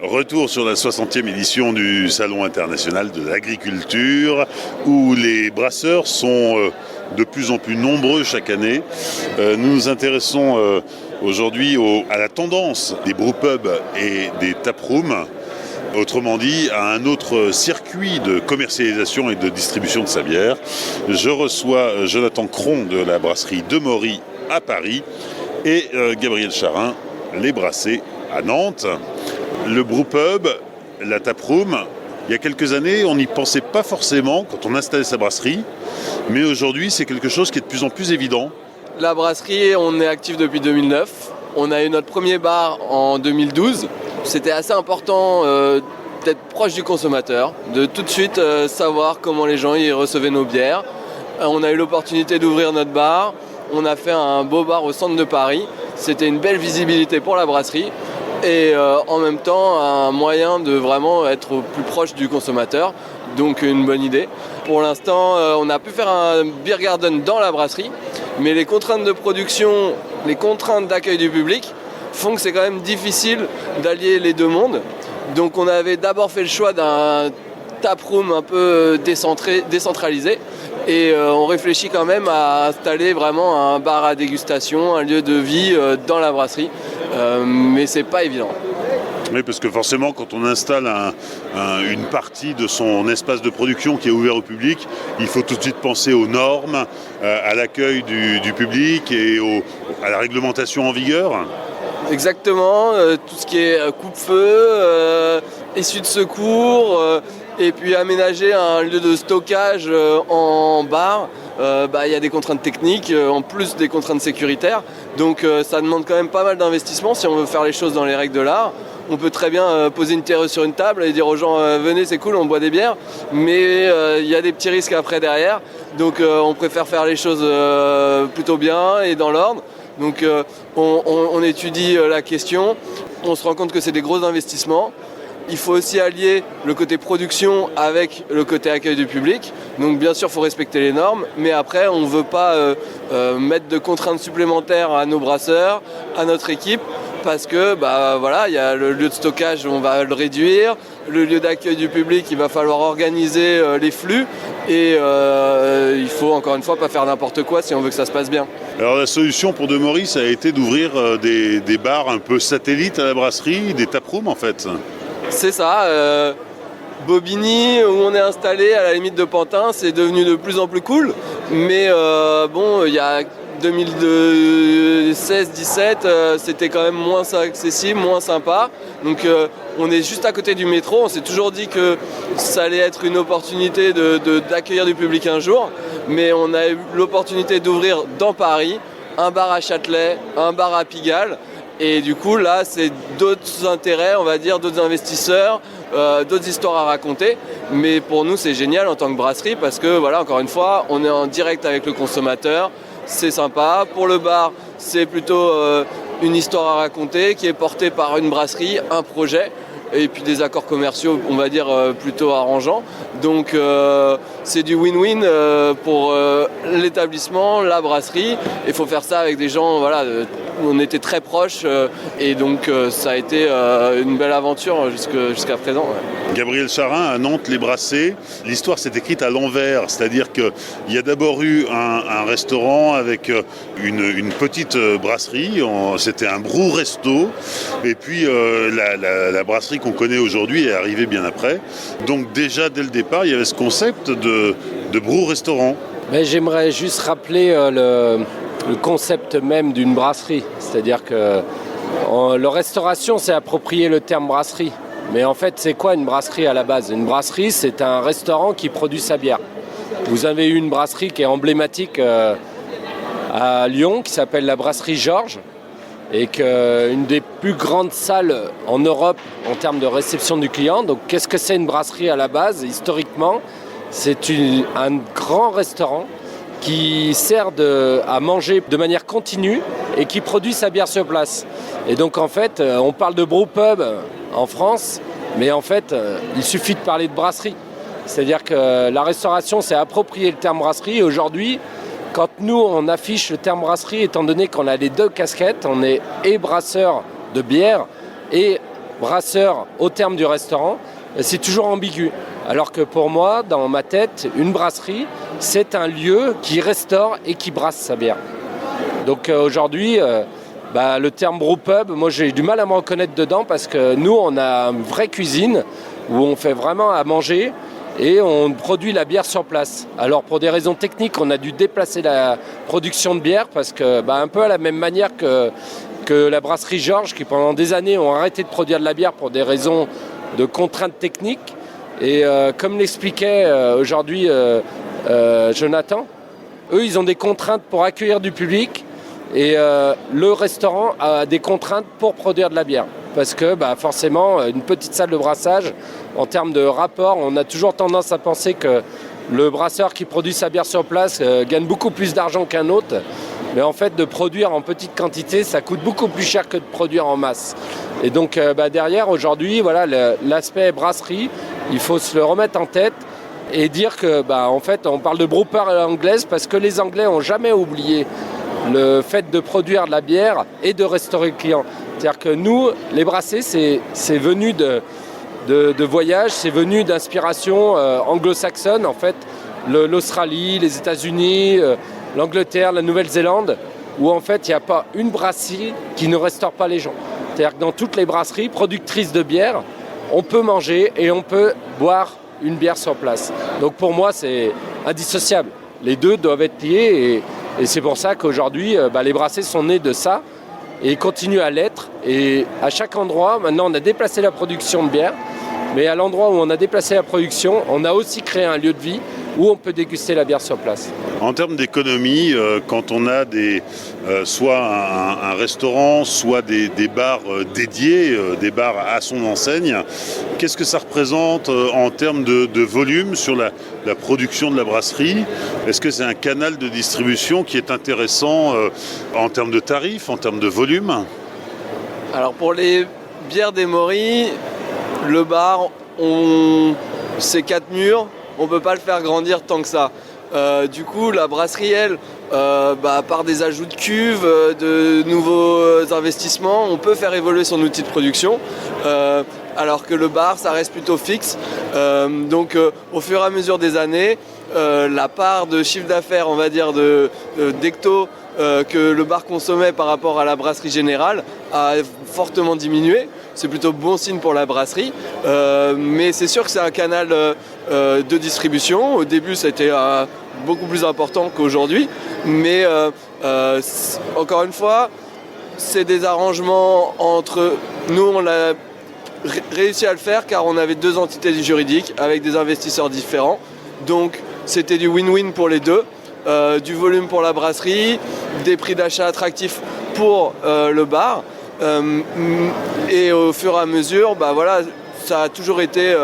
Retour sur la 60e édition du Salon international de l'agriculture, où les brasseurs sont de plus en plus nombreux chaque année. Nous nous intéressons aujourd'hui à la tendance des brewpubs et des taprooms, autrement dit à un autre circuit de commercialisation et de distribution de sa bière. Je reçois Jonathan Cron de la brasserie Demory à Paris et Gabriel Charin, les Brassés à Nantes. Le brewpub, la taproom, il y a quelques années, on n'y pensait pas forcément quand on installait sa brasserie, mais aujourd'hui, c'est quelque chose qui est de plus en plus évident. La brasserie, on est actif depuis 2009. On a eu notre premier bar en 2012. C'était assez important d'être proche du consommateur, de tout de suite savoir comment les gens y recevaient nos bières. On a eu l'opportunité d'ouvrir notre bar. On a fait un beau bar au centre de Paris. C'était une belle visibilité pour la brasserie. Et en même temps un moyen de vraiment être plus proche du consommateur, donc une bonne idée. Pour l'instant, on a pu faire un beer garden dans la brasserie, mais les contraintes de production, les contraintes d'accueil du public font que c'est quand même difficile d'allier les deux mondes. Donc on avait d'abord fait le choix d'un taproom un peu décentralisé, et on réfléchit quand même à installer vraiment un bar à dégustation, un lieu de vie dans la brasserie. Mais c'est pas évident. Oui, parce que forcément, quand on installe une partie de son espace de production qui est ouvert au public, il faut tout de suite penser aux normes, à l'accueil du public et à la réglementation en vigueur. Exactement, tout ce qui est coupe-feu, issue de secours, et puis aménager un lieu de stockage en bar. Il y a des contraintes techniques, en plus des contraintes sécuritaires. Donc ça demande quand même pas mal d'investissement si on veut faire les choses dans les règles de l'art. On peut très bien poser une terrasse sur une table et dire aux gens venez, c'est cool, on boit des bières. Mais il y a des petits risques après derrière. Donc on préfère faire les choses plutôt bien et dans l'ordre. Donc on étudie la question. On se rend compte que c'est des gros investissements. Il faut aussi allier le côté production avec le côté accueil du public. Donc bien sûr, il faut respecter les normes, mais après, on ne veut pas mettre de contraintes supplémentaires à nos brasseurs, à notre équipe, parce que il y a le lieu de stockage, on va le réduire, le lieu d'accueil du public, il va falloir organiser les flux, et il faut encore une fois pas faire n'importe quoi si on veut que ça se passe bien. Alors la solution pour Demory, ça a été d'ouvrir des bars un peu satellites à la brasserie, des taprooms en fait. C'est ça, Bobigny, où on est installé à la limite de Pantin, c'est devenu de plus en plus cool. Mais il y a 2016-17, c'était quand même moins accessible, moins sympa. Donc on est juste à côté du métro, on s'est toujours dit que ça allait être une opportunité d'accueillir du public un jour. Mais on a eu l'opportunité d'ouvrir dans Paris un bar à Châtelet, un bar à Pigalle. Et du coup, là, c'est d'autres intérêts, on va dire, d'autres investisseurs, d'autres histoires à raconter. Mais pour nous, c'est génial en tant que brasserie parce que, voilà, encore une fois, on est en direct avec le consommateur. C'est sympa. Pour le bar, c'est plutôt une histoire à raconter qui est portée par une brasserie, un projet. Et puis des accords commerciaux, on va dire, plutôt arrangeants. Donc c'est du win-win pour l'établissement, la brasserie. Il faut faire ça avec des gens, on était très proches et donc ça a été une belle aventure jusqu'à présent. Ouais. Gabriel Charin, à Nantes, les Brassés, l'histoire s'est écrite à l'envers, c'est-à-dire qu'il y a d'abord eu un restaurant avec une petite brasserie, c'était un brew-resto, et puis la brasserie qu'on connaît aujourd'hui est arrivée bien après. Donc déjà, dès le départ, il y avait ce concept de brew-restaurant. Mais j'aimerais juste rappeler le concept même d'une brasserie, c'est-à-dire que la restauration, c'est approprier le terme brasserie. Mais en fait, c'est quoi une brasserie à la base ? Une brasserie, c'est un restaurant qui produit sa bière. Vous avez une brasserie qui est emblématique à Lyon, qui s'appelle la brasserie Georges, et une des plus grandes salles en Europe en termes de réception du client. Donc, qu'est-ce que c'est une brasserie à la base ? Historiquement, c'est un grand restaurant qui sert à manger de manière continue et qui produit sa bière sur place. Et donc en fait, on parle de brewpub en France, mais en fait, il suffit de parler de brasserie. C'est-à-dire que la restauration s'est approprié le terme brasserie. Et aujourd'hui, quand nous, on affiche le terme brasserie, étant donné qu'on a les deux casquettes, on est et brasseur de bière et brasseur au terme du restaurant, c'est toujours ambigu. Alors que pour moi, dans ma tête, une brasserie, c'est un lieu qui restaure et qui brasse sa bière. Donc aujourd'hui, le terme brewpub, moi j'ai du mal à me reconnaître dedans parce que nous, on a une vraie cuisine où on fait vraiment à manger et on produit la bière sur place. Alors pour des raisons techniques, on a dû déplacer la production de bière parce que un peu à la même manière que la brasserie Georges qui pendant des années ont arrêté de produire de la bière pour des raisons de contraintes techniques. Et comme l'expliquait aujourd'hui Jonathan, eux ils ont des contraintes pour accueillir du public et le restaurant a des contraintes pour produire de la bière. Parce que forcément, une petite salle de brassage, en termes de rapport, on a toujours tendance à penser que le brasseur qui produit sa bière sur place gagne beaucoup plus d'argent qu'un autre. Mais en fait, de produire en petite quantité, ça coûte beaucoup plus cher que de produire en masse. Et donc derrière, aujourd'hui, voilà, l'aspect brasserie, il faut se le remettre en tête et dire que en fait, on parle de brewpub à l'anglaise parce que les Anglais n'ont jamais oublié le fait de produire de la bière et de restaurer le client. C'est-à-dire que nous, les brassés, c'est venu de voyage, c'est venu d'inspiration anglo-saxonne, en fait, l'Australie, les États-Unis, l'Angleterre, la Nouvelle-Zélande, où en fait, il n'y a pas une brasserie qui ne restaure pas les gens. C'est-à-dire que dans toutes les brasseries productrices de bière, on peut manger et on peut boire une bière sur place. Donc pour moi, c'est indissociable. Les deux doivent être liés et c'est pour ça qu'aujourd'hui, les brassés sont nés de ça et continuent à l'être. Et à chaque endroit, maintenant, on a déplacé la production de bière, mais à l'endroit où on a déplacé la production, on a aussi créé un lieu de vie où on peut déguster la bière sur place. En termes d'économie, quand on a soit un restaurant, soit des bars dédiés, des bars à son enseigne, qu'est-ce que ça représente en termes de volume sur la production de la brasserie? Est-ce que c'est un canal de distribution qui est intéressant en termes de tarifs, en termes de volume? Alors pour les bières des Mory, le bar, c'est 4 murs. On ne peut pas le faire grandir tant que ça. Du coup, la brasserie, elle, par des ajouts de cuves, de nouveaux investissements, on peut faire évoluer son outil de production. Alors que le bar, ça reste plutôt fixe. Donc, au fur et à mesure des années, la part de chiffre d'affaires, on va dire, d'hecto que le bar consommait par rapport à la brasserie générale a fortement diminué. C'est plutôt bon signe pour la brasserie, mais c'est sûr que c'est un canal de distribution. Au début, ça a été beaucoup plus important qu'aujourd'hui, mais encore une fois, c'est des arrangements entre nous. On a réussi à le faire car on avait 2 entités juridiques avec des investisseurs différents, donc c'était du win-win pour les deux. Du volume pour la brasserie, des prix d'achat attractifs pour le bar. Et au fur et à mesure, ça a toujours été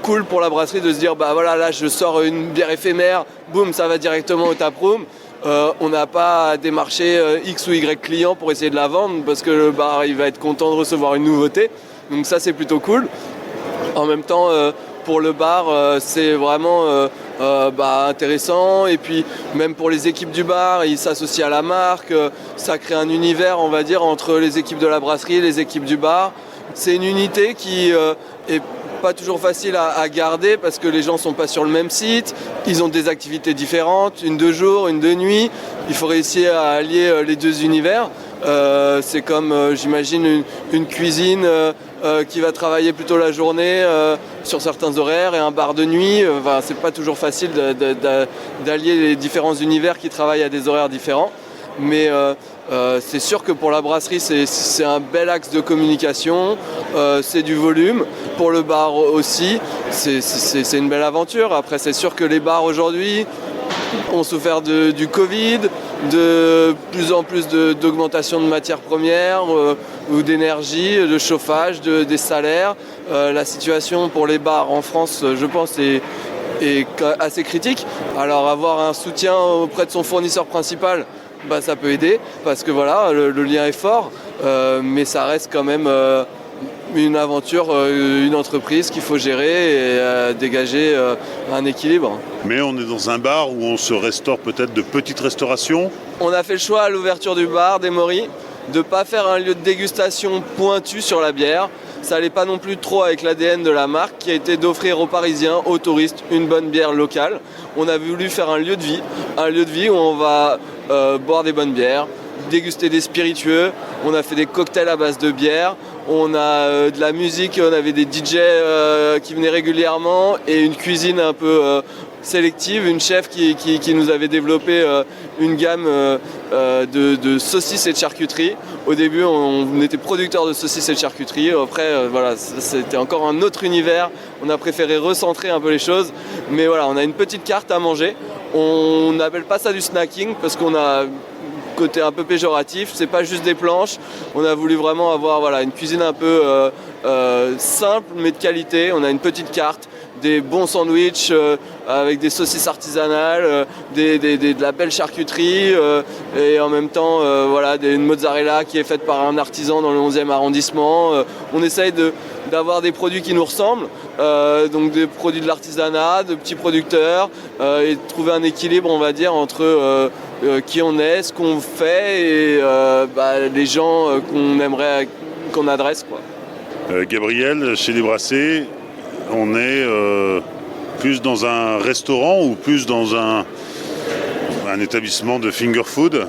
cool pour la brasserie de se dire là je sors une bière éphémère, boum, ça va directement au taproom. On n'a pas à démarcher X ou Y clients pour essayer de la vendre parce que le bar il va être content de recevoir une nouveauté. Donc ça c'est plutôt cool. En même temps pour le bar c'est vraiment intéressant, et puis même pour les équipes du bar, ils s'associent à la marque, ça crée un univers on va dire entre les équipes de la brasserie et les équipes du bar. C'est une unité qui est pas toujours facile à garder parce que les gens sont pas sur le même site, ils ont des activités différentes, une de jour, une de nuit, il faut réussir à allier les deux univers. C'est comme j'imagine une cuisine qui va travailler plutôt la journée sur certains horaires et un bar de nuit. C'est pas toujours facile d'allier les différents univers qui travaillent à des horaires différents. Mais c'est sûr que pour la brasserie, c'est un bel axe de communication, c'est du volume. Pour le bar aussi, c'est une belle aventure. Après, c'est sûr que les bars aujourd'hui ont souffert du Covid, de plus en plus d'augmentation de matières premières ou d'énergie, de chauffage, des salaires. La situation pour les bars en France, je pense, est assez critique. Alors avoir un soutien auprès de son fournisseur principal, ça peut aider parce que voilà, le lien est fort, mais ça reste quand même une aventure, une entreprise qu'il faut gérer et dégager un équilibre. Mais on est dans un bar où on se restaure peut-être de petites restaurations. On a fait le choix à l'ouverture du bar des Mory de ne pas faire un lieu de dégustation pointu sur la bière. ça allait pas non plus trop avec l'ADN de la marque qui a été d'offrir aux Parisiens, aux touristes, une bonne bière locale. On a voulu faire un lieu de vie où on va boire des bonnes bières, déguster des spiritueux. On a fait des cocktails à base de bière. On a de la musique, on avait des DJ qui venaient régulièrement et une cuisine un peu sélective, une chef qui nous avait développé une gamme de saucisses et de charcuterie. Au début, on était producteur de saucisses et de charcuterie. Après, voilà, c'était encore un autre univers. On a préféré recentrer un peu les choses. Mais voilà, on a une petite carte à manger. On n'appelle pas ça du snacking parce qu'on a côté un peu péjoratif, c'est pas juste des planches. On a voulu vraiment avoir une cuisine un peu simple mais de qualité. On a une petite carte, des bons sandwichs avec des saucisses artisanales, de la belle charcuterie et en même temps une mozzarella qui est faite par un artisan dans le 11e arrondissement. On essaye d'avoir des produits qui nous ressemblent, donc des produits de l'artisanat, de petits producteurs et de trouver un équilibre, on va dire, entre qui on est, ce qu'on fait et les gens qu'on aimerait qu'on adresse, quoi. Gabriel, chez Les Brassés, on est plus dans un restaurant ou plus dans un établissement de finger food?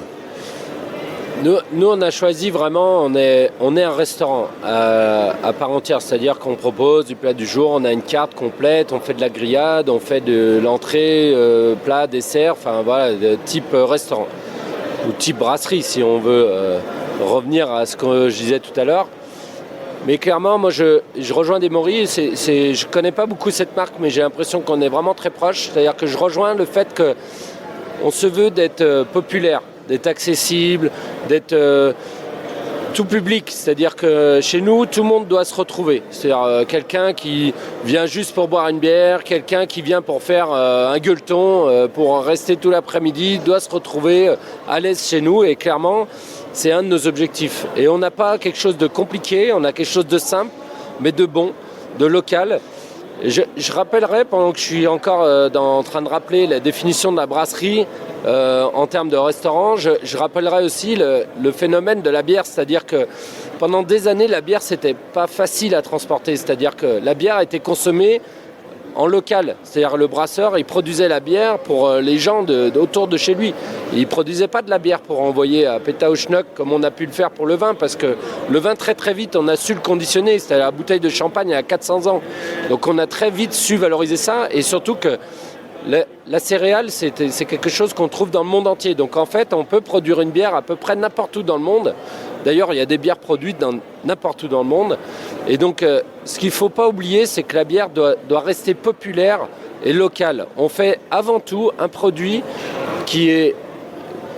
Nous, on a choisi vraiment, on est un restaurant à part entière, c'est-à-dire qu'on propose du plat du jour, on a une carte complète, on fait de la grillade, on fait de l'entrée, plat, dessert, enfin voilà, de type restaurant ou type brasserie si on veut revenir à ce que je disais tout à l'heure. Mais clairement, moi je rejoins Demory, je ne connais pas beaucoup cette marque, mais j'ai l'impression qu'on est vraiment très proche, c'est-à-dire que je rejoins le fait qu'on se veut d'être populaire, d'être accessible, d'être tout public. C'est-à-dire que chez nous, tout le monde doit se retrouver. C'est-à-dire quelqu'un qui vient juste pour boire une bière, quelqu'un qui vient pour faire un gueuleton, pour rester tout l'après-midi, doit se retrouver à l'aise chez nous. Et clairement, c'est un de nos objectifs. Et on n'a pas quelque chose de compliqué, on a quelque chose de simple, mais de bon, de local. Je rappellerai, pendant que je suis encore en train de rappeler la définition de la brasserie en termes de restaurant, je rappellerai aussi le phénomène de la bière, c'est-à-dire que pendant des années, la bière, c'était pas facile à transporter, c'est-à-dire que la bière était consommée en local, c'est-à-dire le brasseur, il produisait la bière pour les gens autour de chez lui. Il ne produisait pas de la bière pour envoyer à Pétaouchnok comme on a pu le faire pour le vin, parce que le vin, très très vite, on a su le conditionner, c'est-à-dire la bouteille de champagne à 400 ans. Donc on a très vite su valoriser ça, et surtout que la céréale, c'est quelque chose qu'on trouve dans le monde entier. Donc en fait, on peut produire une bière à peu près n'importe où dans le monde. D'ailleurs, il y a des bières produites n'importe où dans le monde. Et donc, ce qu'il ne faut pas oublier, c'est que la bière doit rester populaire et locale. On fait avant tout un produit qui est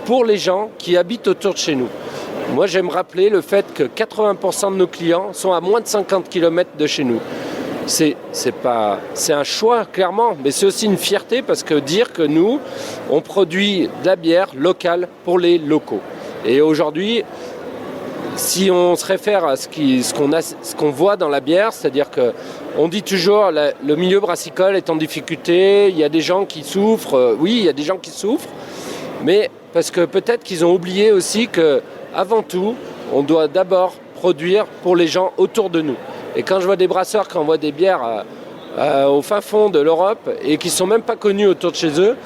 pour les gens qui habitent autour de chez nous. Moi, j'aime rappeler le fait que 80% de nos clients sont à moins de 50 km de chez nous. C'est un choix, clairement, mais c'est aussi une fierté parce que dire que nous, on produit de la bière locale pour les locaux. Et aujourd'hui, si on se réfère à ce qu'on voit dans la bière, c'est-à-dire qu'on dit toujours le milieu brassicole est en difficulté, il y a des gens qui souffrent, oui, il y a des gens qui souffrent, mais parce que peut-être qu'ils ont oublié aussi qu'avant tout, on doit d'abord produire pour les gens autour de nous. Et quand je vois des brasseurs qui envoient des bières au fin fond de l'Europe et qui ne sont même pas connus autour de chez eux,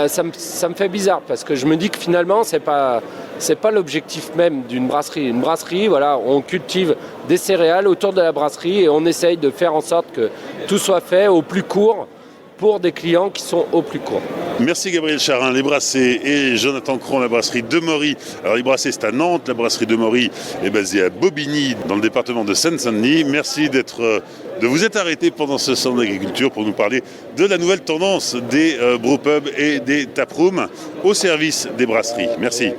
ça me fait bizarre parce que je me dis que finalement, c'est pas l'objectif même d'une brasserie. Une brasserie, voilà, on cultive des céréales autour de la brasserie et on essaye de faire en sorte que tout soit fait au plus court pour des clients qui sont au plus court. Merci Gabriel Charin, Les Brassés et Jonathan Cron, la brasserie Demory. Alors Les Brassés, c'est à Nantes, la brasserie Demory est basée à Bobigny, dans le département de Seine-Saint-Denis. Merci de vous être arrêté pendant ce salon d'agriculture pour nous parler de la nouvelle tendance des brewpubs et des taprooms au service des brasseries. Merci.